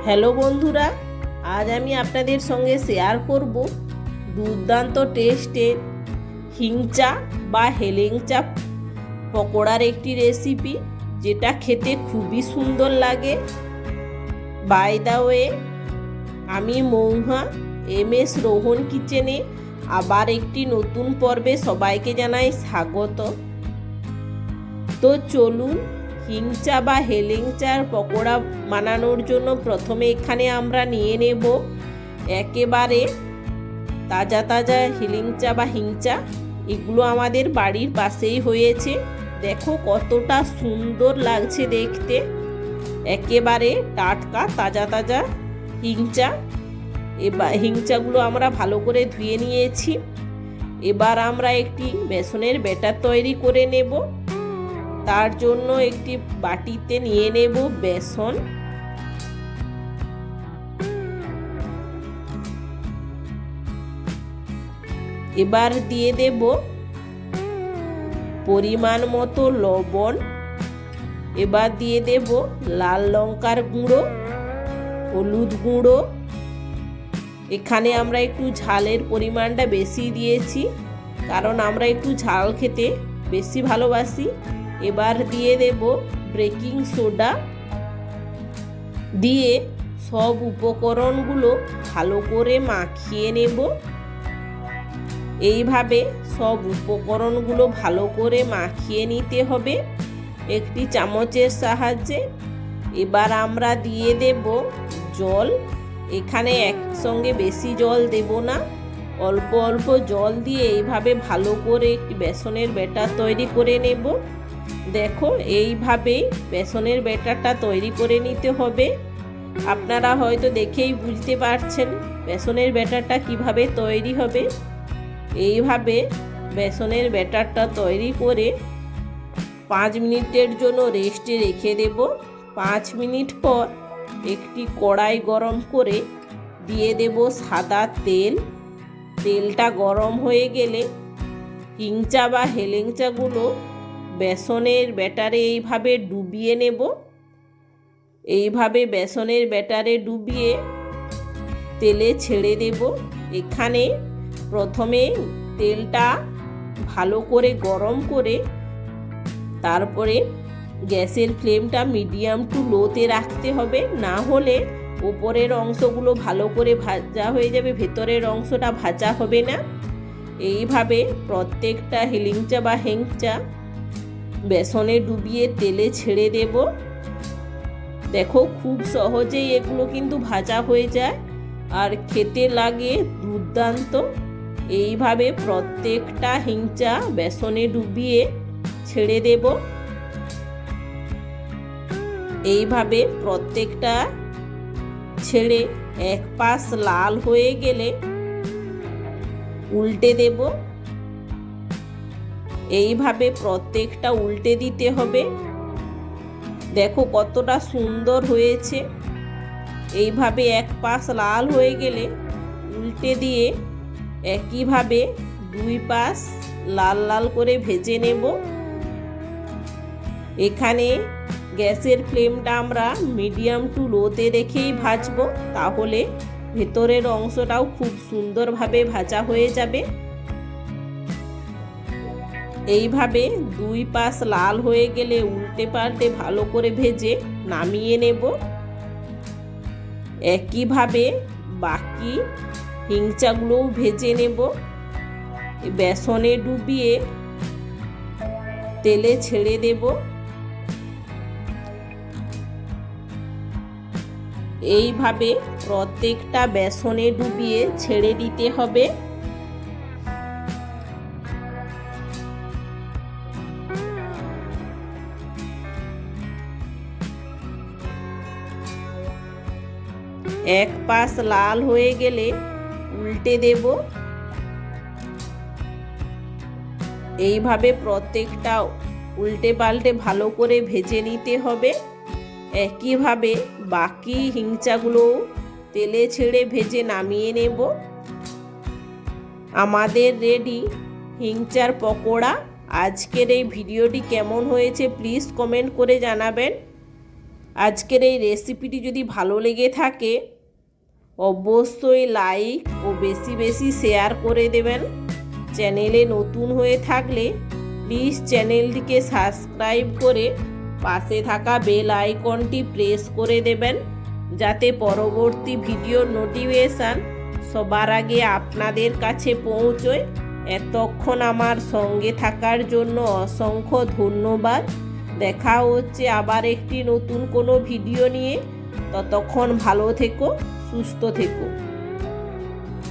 Hello বন্ধুরা, আজ আমি আপনাদের সঙ্গে শেয়ার করব দুর্দান্ত টেস্টের হিংচা বা হেলেংচা পকোড়ার একটি রেসিপি, যেটা খেতে খুবই সুন্দর লাগে। বাই দ্য ওয়ে, আমি মৌহা MS রোহন কিচেনে আবার একটি নতুন পর্বে সবাইকে জানাই স্বাগত। তো চলুন, হিংচা বা হেলেংচার পকোড়া বানানোর জন্য প্রথমে এখানে আমরা নিয়ে নেব একেবারে তাজা তাজা হেলেংচা বা হিংচা। এগুলো আমাদের বাড়ির পাশেই হয়েছে। দেখো কতটা সুন্দর লাগছে দেখতে, একেবারে টাটকা তাজা তাজা হিংচা। এবার হিংচাগুলো আমরা ভালো করে ধুয়ে নিয়েছি। এবার আমরা একটি বেসনের ব্যাটার তৈরি করে নেব। তার জন্য একটি বাটিতে নিয়ে নেব বেসন। এবার দিয়ে দেব পরিমাণ মতো লবণ। এবার দিয়ে দেব লাল লঙ্কার গুঁড়ো, হলুদ গুঁড়ো। এখানে আমরা একটু ঝালের পরিমাণটা বেশি দিয়েছি, কারণ আমরা একটু ঝাল খেতে বেশি ভালোবাসি। এবার দিয়ে দেব বেকিং সোডা। দিয়ে সব উপকরণগুলো ভালো করে মাখিয়ে নেব। এইভাবে সব উপকরণগুলো ভালো করে মাখিয়ে নিতে হবে একটি চামচের সাহায্যে। এবার আমরা দিয়ে দেব জল। এখানে একসঙ্গে বেশি জল দেব না, অল্প অল্প জল দিয়ে এইভাবে ভালো করে একটি বেসনের ব্যাটার তৈরি করে নেব। দেখো, এইভাবেই বেসনের ব্যাটারটা তৈরি করে নিতে হবে। আপনারা হয়তো দেখেই বুঝতে পারছেন বেসনের ব্যাটারটা কিভাবে তৈরি হবে। এইভাবে বেসনের ব্যাটারটা তৈরি করে 5 মিনিটের জন্য রেস্টে রেখে দেব। 5 মিনিট পর একটি কড়াই গরম করে দিয়ে দেব সাদা তেল। তেলটা গরম হয়ে গেলে হিংচা বা হেলেংচাগুলো বেসনের ব্যাটারে এইভাবে ডুবিয়ে নেব। এইভাবে বেসনের ব্যাটারে ডুবিয়ে তেলে ছেড়ে দেব। এখানে প্রথমে তেলটা ভালো করে গরম করে তারপরে গ্যাসের ফ্লেমটা মিডিয়াম টু লোতে রাখতে হবে, না হলে উপরের অংশগুলো ভালো করে ভাজা হয়ে যাবে, ভেতরের অংশটা ভাজা হবে না। এইভাবে প্রত্যেকটা হেলেংচা বা হেংচা বেসনে ডুবিয়ে তেলে ছেড়ে দেব। দেখো, খুব সহজেই এগুলো কিন্তু ভাজা হয়ে যায় আর খেতে লাগে দুর্দান্ত। এইভাবে প্রত্যেকটা হিংচা বেসনে ডুবিয়ে ছেড়ে দেব। এইভাবে প্রত্যেকটা ছেড়ে এক পাশ লাল হয়ে গেলে উল্টে দেব। এইভাবে প্রত্যেকটা উল্টে দিতে হবে। দেখো কতটা সুন্দর হয়েছে। এইভাবে এক পাশ লাল হয়ে গেলে উল্টে দিয়ে একইভাবে 2 পাশ লাল লাল করে ভেজে নেব। এখানে গ্যাসের ফ্লেমটা আমরা মিডিয়াম টু লোতে রেখেই ভাজবো, তাহলে ভেতরের অংশটাও খুব সুন্দরভাবে ভাজা হয়ে যাবে। এইভাবে 2 পাশ লাল হয়ে গেলে উল্টে পাল্টে ভালো করে ভেজে নামিয়ে নেব। একইভাবে বাকি হিংচাগুলোও ভেজে নেব। বেসনে ডুবিয়ে তেলে ছেড়ে দেব। এইভাবে প্রত্যেকটা বেসনে ডুবিয়ে ছেড়ে দিতে হবে। এক পাশ লাল হয়ে গেলে উল্টে দেব। এইভাবে প্রত্যেকটা উল্টে পাল্টে ভালো করে ভেজে নিতে হবে। একইভাবে বাকি হিংচাগুলো তেলে ছেড়ে ভেজে নামিয়ে নেব। আমাদের রেডি হিংচার পকোড়া। আজকের এই ভিডিওটি কেমন হয়েছে প্লিজ কমেন্ট করে জানাবেন। আজকের এই রেসিপিটি যদি ভালো লেগে থাকে অবশ্যই লাইক ও বেশি বেশি শেয়ার করে দেবেন। চ্যানেলে নতুন হয়ে থাকলে প্লিজ চ্যানেলটিকে সাবস্ক্রাইব করে পাশে থাকা বেল আইকনটি প্রেস করে দেবেন, যাতে পরবর্তী ভিডিওর নোটিফিকেশান সবার আগে আপনাদের কাছে পৌঁছয়। এতক্ষণ আমার সঙ্গে থাকার জন্য অসংখ্য ধন্যবাদ। দেখা হচ্ছে আবার একটি নতুন কোনো ভিডিও নিয়ে। ততক্ষণ ভালো থেকো, সুস্থ থেকো।